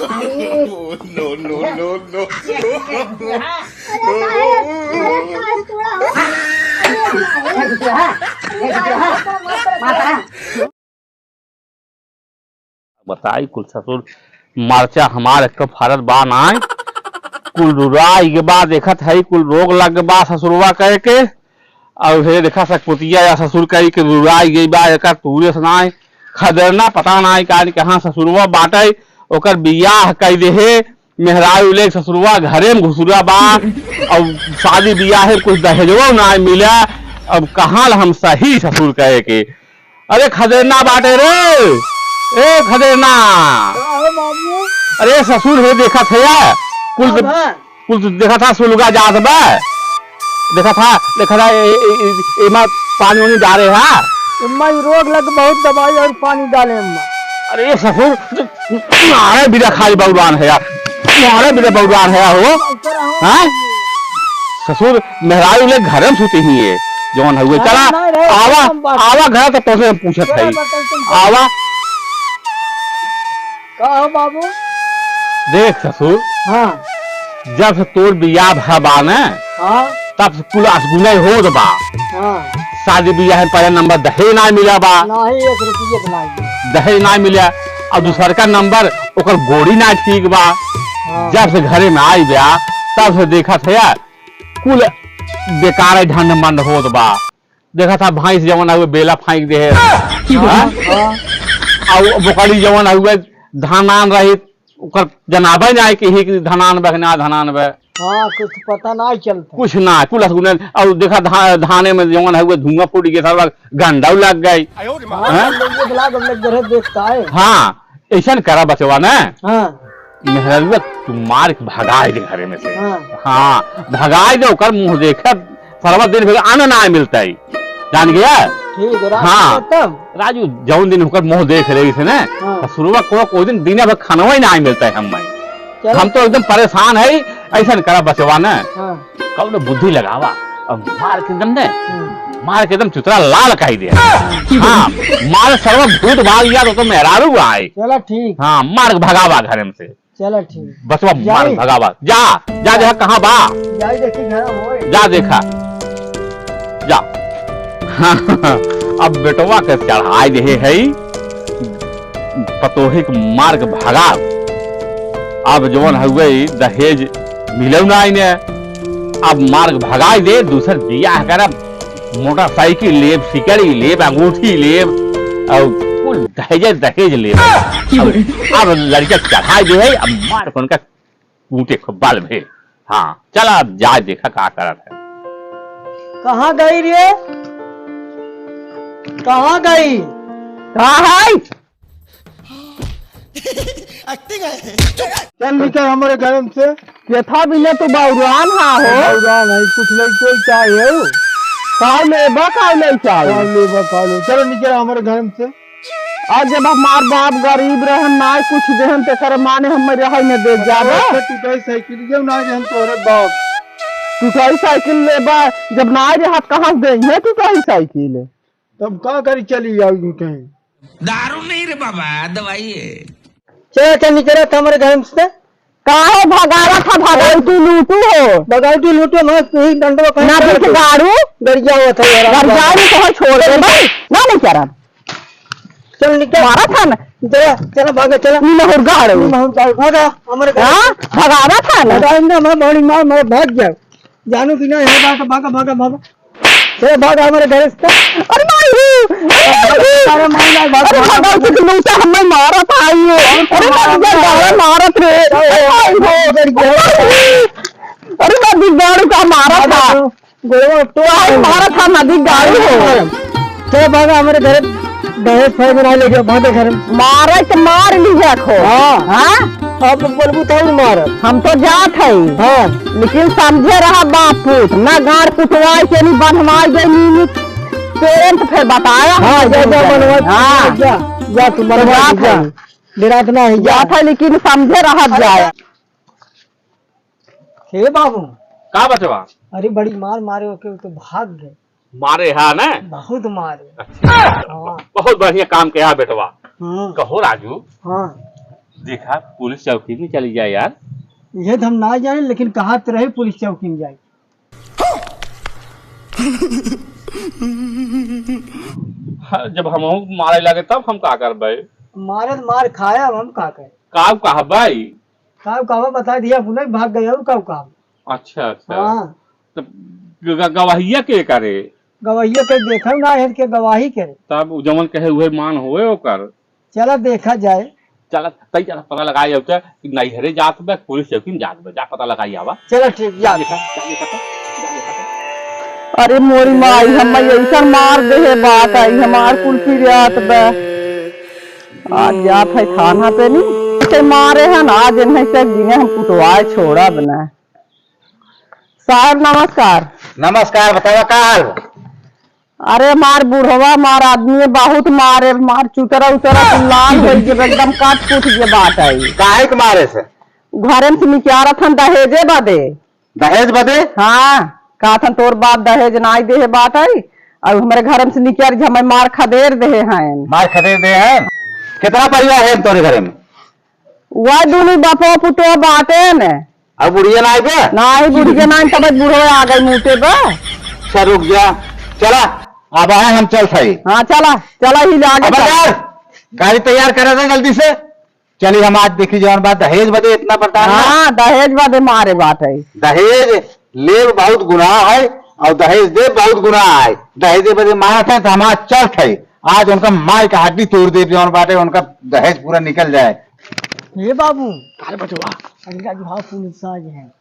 No no no no बताई कुल ससुर मरचा हमार एक तो फरत बा नाय कुल रुराई के बाद देखत है कुल रोग लग बा ससुरवा कह के और हे देखा सकपुतिया या ससुर कही के रुराई गई बा एक तूरे सुनाए खदरना पता नाय कान कहाँ ससुरवा बाटे ओकर बियाह कई देहे मेहरारू ले ससुरवा घरे में घुसुरा बा और शादी बियाह है कुछ दहेजो ना मिला अब कहाँ हम सही ससुर कहे के अरे खदेरना बाटे रे ए खदेरना अरे ससुर है देखा था कुल कुल देखा था सुलगा जात बा देखा था एमा पानी वानी डाले है अम्मा रोग लग बहुत दवाई और पानी डाले अम्मा। अरे ससुर तुम्हारे बिना खाली बहुरान है यार तुम्हारे बिना बहुरान है हो हैं ससुर मेहरारू ले घर में सुती ही है जौन हुए चला आवा आवा घर तो पहुंचे पूछत है आवा कहो बाबू देख ससुर हाँ जब से तोर बियाह भबा न हाँ तब से कुल असगुने हो बा हाँ शादी बियाह पहले नंबर दहेज ना मिला बा नहीं 1 रुपये बनाई दहेज ना मिला और दूसर का नंबर ओकर गोड़ी ना ठीक बा जब से घरे में आई बा तब से देखा था कुल बेकार ढंड मंड होत बा देखा था भैंस जवन हुए बेला फाइक दे और बोकड़ी जवन हुए धानान रही ओकर जनाबे ना कि ही धनान बे ना धनान बे हाँ कुछ पता नहीं चलता कुछ ना कुल और देखा धाने में जवन हुए धुआं फूट गया था गंडा लग गई देखता है हाँ ऐसा करा बचवा ना हाँ मेहरवा तुम मार के भगाए दे घरे में से हाँ हाँ भगाए दे ओकर मुंह देखे सर्वा दिन भर आना ना मिलता है जान गया ठीक है हाँ तब राजू जौन दिन होकर मुंह देख रही थे ना हाँ। शुरुआत कोई दिन दिन भर खाना ही ना मिलता है हम तो एकदम परेशान है ऐसा करा बचवा ना हाँ कब बुद्धि लगावा और मार के एकदम ने मार के एकदम चुतरा लाल कही दे हाँ मार सर्व भूत भाग गया तो मेहरारू आए चलो ठीक हाँ मार भगावा घर में से चलो ठीक बचवा मार भगावा जा जा जा कहाँ बा जाई देखी घर होए जा देखा जा हाँ, अब बेटवा के चढ़ाई दे है पतोही के मार्ग भगा अब जवन हुए दहेज मिलो ना ने अब मार्ग भगाई दे दूसर बियाह करब मोटरसाइकिल लेब सिकड़ी लेब अंगूठी लेब और कुल दहेज दहेज लेब अब लड़का चढ़ाई दे है अब मार को उनका कूटे बाल भे हाँ चला अब जा देखा का करत है कहाँ गई रे कहाँ गई कहाँ है चल निकल हमारे घर से यथा बिले तो बाउरान हा हो बाउरान है कुछ नहीं कोई चाहिए काल लेबा काल नहीं चाहिए चलो निकल हमारे घर से आज जब हमार बाप गरीब रहन ना कुछ देहन ते कर माने हम रह न दे जाबा टूटाई साइकिल जो ना हम तोरे बाप टूटाई साइकिल लेबा जब ना रहत कहां दे है टूटाई साइकिल तब का करी चली जाओगी कहीं दारू नहीं रे बाबा दवाई है चल चल निकल हमारे घर से काहे भगावा था भगाई तू लूटू हो बगावटी लूटो मैं कहीं डंडो कहीं ना देख गाड़ू गरिया हुआ था यार गरजाई तो छोड़ दे भाई ना नहीं करा चल निकल मारा था ना चल चल भाग चल नी ना गाड़ू भागा हमारे घर हां भगावा था ना भगाएंगे मैं बड़ी मार मैं भाग जाओ जानू कि ना है भागा भागा भागा भागा चल भागा हमारे घर से अरे मारू अरे मार भाग भागा तो नहीं तो हमें मारा था ये अरे मारा थे अरे नदी गाड़ी का मारा था तो मारा था नदी गाड़ी हो तो भागा हमारे घर दहेज फायदा ना ले जाओ भागे घर मारे तो मार लीजिए खो हाँ अब बोलबू तो मार हम तो जात है हाँ लेकिन समझे रहा बाप पूत ना गाड़ कुटवाई के नहीं बनवाई गई नी पेरेंट फिर बताया हाँ जा जा बनवा हाँ जा जा तू बनवा जा डिरात ना है जात है लेकिन समझे रहा जाए हे बाबू का बचवा अरे बड़ी मार मारे ओके तो भाग गए मारे हाँ ना बहुत मारे अच्छा हाँ बहुत बढ़िया काम किया बेटवा हाँ कहो राजू हाँ देखा पुलिस चौकी में चली जाए यार। ये तो हम ना जाने, लेकिन कहा तो रहे पुलिस चौकी में जाए। हाँ, जब हम मारे लगे तब हम का कर भाई? मारे तो मार खाया, अब हम का कहे? काव कहा भाई? काव कावा बता दिया, पुनः भाग गया और काव काव। अच्छा अच्छा। हाँ, तो गवाहिया के करे? गवाहिया के देखा ना है के गवाही करे। तब जमन कहे हुए मान हुए ओकर। चला देखा जाए। चला तई चला पता लगाई जाता कि नैहरे जात बे पुलिस चौकी में जात बे, जा पता लगाई आवा। चला ठीक जा। अरे मोरी माई हम ऐसा मार दे है बात आई हमार कुल फिरियात बे। आज जात है थाना पे नहीं से मारे हैं आज इन्हें से गिने हम कुटवाए छोड़ा बना। साहब नमस्कार। नमस्कार, बतावा का हाल? अरे मार बुढ़वा मार आदमी बहुत मारे, मार चुतरा उतरा लाल हो गए एकदम काट कूट के बात आई। काहे के मारे से? घरे में निकारा था दहेजे बदे। दहेज बदे? हाँ, कहा था तोर बाप दहेज ना दे है बात आई, अब हमारे घर में निकाल हमें मार खदेर दे हैं। मार खदेर दे हैं? कितना परिवार है तोरे घरे में? वह दोनों बापो पुतो बाटे न। अब बुढ़िया ना आए? नहीं बुढ़िया ना तब बूढ़ो आ गए मुँह पे। अच्छा रुक जा, चला अब आए हम चल सही। हाँ चला चला ही आगे यार गाड़ी तैयार करा था जल्दी से। चलिए हम आज देखी जवान बात दहेज बदे इतना परेशान। हाँ दहेज बदे मारे बात है। दहेज ले बहुत गुनाह है और दहेज दे बहुत गुनाह है। दहेज बदे मारा था तो हमारा चल थे आज उनका मार का हड्डी तोड़ दे जवान बाटे, उनका दहेज पूरा निकल जाए। ये बाबू काल बचवा अनका जो पुलिस आज है,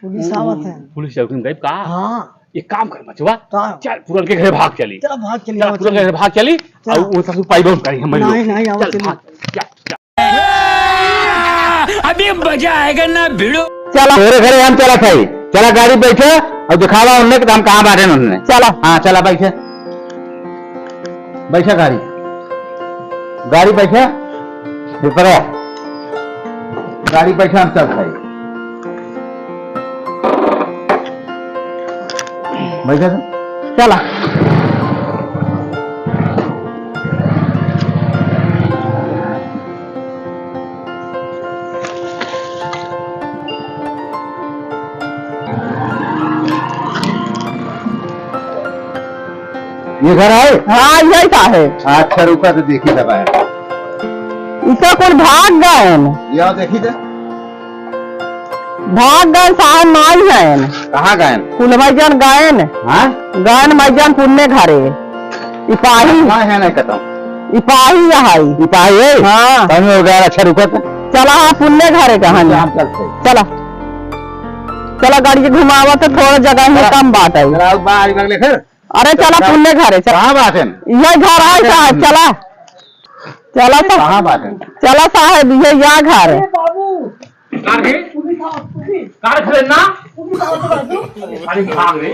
पुलिस आवत है। पुलिस चौकी में गई का? हाँ एक काम कर बचवा, हाँ। चल पुरन के घर भाग चली। चला भाग चली। चल पुरन के घर भाग चली और वो सब पाई बम करी हम नहीं नहीं आवत चली। अभी मजा आएगा ना भिड़ो। चला तेरे घरे हम चला था, चला गाड़ी बैठे और दिखावा उनने कि हम कहाँ बैठे उन्होंने। चला। हाँ चला बैठे बैठा गाड़ी गाड़ी बैठा ऊपर गाड़ी बैठा हम चल भाई बैठा था। चला ये घर आए? हाँ यही का है। अच्छा रुका तो देखी दबा इसका कोई भाग गए ये देखी थे भाग गए साहब माई है। कहाँ गए? फुलमैजन गायन हाँ गायन मैजन पुण्य घरे इपाही कहाँ है नहीं खत्म इपाही यहाई सिपाही है? हाँ कहीं हो गया। अच्छा रुका तो चला हाँ पुण्य घरे कहाँ हम चलते चला चला गाड़ी के घुमावा तो थोड़ा जगह में कम बात आई। अगले फिर अरे चला पुण्य घरे चला। कहाँ बात है? यही घर है साहब। चला चला तो कहाँ बात है? चला साहब ये यहाँ घर है। बाबू कार है? कार खड़े ना? अरे भाग रे।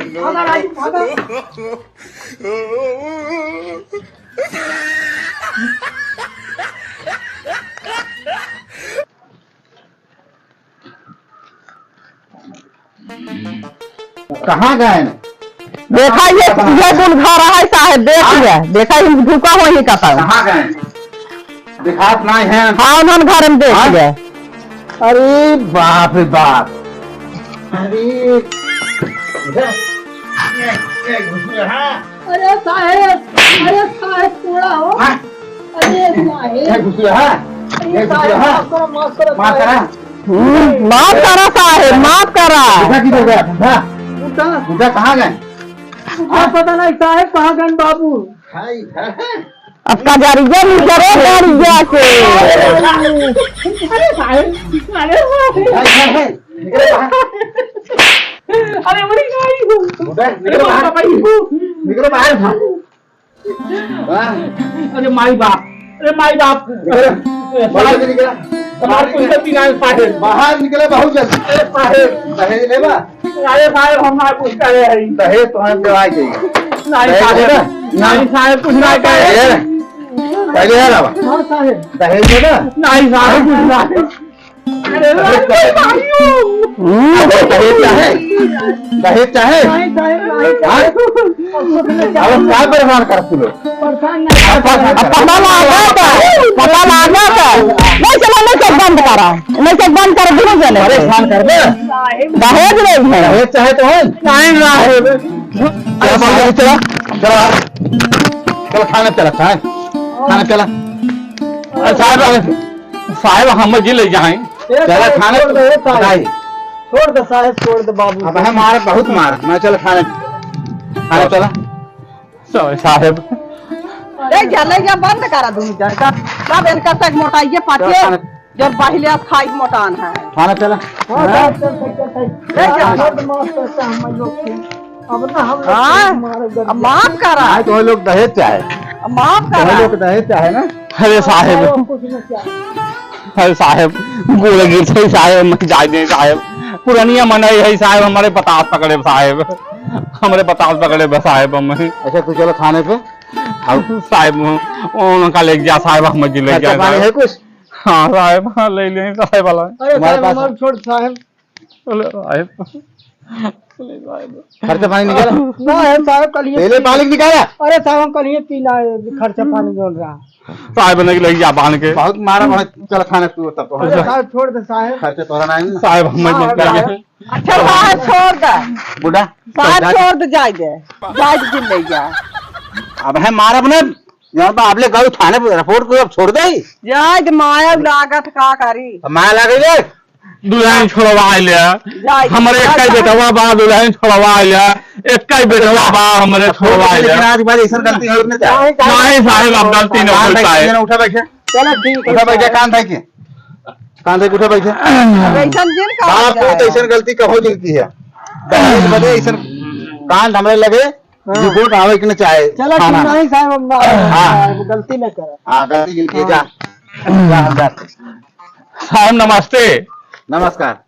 कहाँ गए? देखा ये कुल घर है साहब देख लिया देखा ही झुका हुआ ही का पाऊ। कहाँ गए? दिखात नहीं है। हाँ उन्होंने घर में देख लिया। अरे बाप रे बाप। अरे अरे साहेब थोड़ा हो। अरे साहेब घुसिया है मार करा माफ करा साहेब माफ करा। की हो गया बुढ़ा उठा बुढ़ा कहाँ गए? पता नहीं साहेब कहाँ गए बाबू। अब का जरिया नहीं करे जरिया के अरे साहेब अरे बड़ी निकलो बाहर था। अरे माई बाप बाहर निकले बहुत जल्दी। दहेज लेबा? अरे साहब हम ना कुछ करे हैं। दहेज तो हम देवाई चाहिए। नहीं साहब कुछ ना करे। पहले है ना हाँ साहेब दहेज दे ना। नहीं साहब कुछ ना। अरे दहेज चाहे दहेज चाहे नहीं साहेब हाँ? अब क्या परेशान कर तू लोग? परेशान नहीं पता लगा था नहीं बंद करा नहीं तो बंद कर दोनों जने परेशान कर दे दहेज रही है दहेज चाहे तो है टाइम साहेब चला चला चला चलो खाना चला खाना चला साहब साहब हम जी ले जाए चला खाना बताइए छोड़ दे साहब, छोड़ दे बाबू। अब है मार बहुत मार मैं चल खाना चला साहब ले जा बंद करा दोनों जने का सब इनका तक मोटाइए पाटे जो पहले खाई मोटान है खाना चला अब ना हम हाँ माफ करा आज तो लोग दहेज चाहे माफ करा लोग दहेज चाहे ना अरे साहब अरे साहब गोले गिर से साहब मत जाए दे साहब पुरानिया मनाई है साहब हमारे पतास पकड़े साहब हमारे पतास पकड़े बस साहब हम अच्छा तू चलो खाने पे साहब उनका ले जा साहब हम जी ले खर्चा पानी है जाए कुछ हाँ साहब हाँ ले लें साहब वाला अरे तुम्हारे साहब पास हमारे छोड़ साहब। खर्चा पानी निकाला ना है साहब, कल ये पहले पानी निकाला अरे साहब हम कल ये पीना है, खर्चा पानी जोड़ रहा। साहब ने ले जा बांध के बहुत मारा चल खाना तू तब तो अरे साहब छोड़ दे साहब। खर्चा तोरा नहीं ना साहब हम जी ले अच्छा साहब छोड़ दे बुढ़ा साहब छोड़ दे जाए जिन ले जा अब है मार अपने यहाँ तो आपने कहा थाने पे रिपोर्ट को अब छोड़ दे जाए माया लागत का करी माया लगे जे दुल्हन छोड़वा लिया हमारे एक ही बेटवा बा दुल्हन छोड़वा लिया एक ही बेटवा बा हमारे छोड़वा लेकिन लिया आज बार ऐसा गलती हो नहीं चाहिए नहीं साहब अब गलती नहीं होता है उठा बैठे चलो ठीक है उठा बैठे कान था के उठा बैठे ऐसा जिन का बाप को तो ऐसा गलती कहो जलती है दहेज बदे ऐसा कान हमरे लगे रिपोर्ट आवे कि न चाहे चलो ठीक खाना। नहीं साहब, हम हाँ। गलती न करे। हाँ गलती गिनती जा अंदर साहब नमस्ते नमस्कार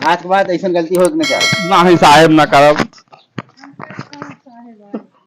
आज के बाद ऐसा गलती हो कि न चाहे नहीं साहब ना करब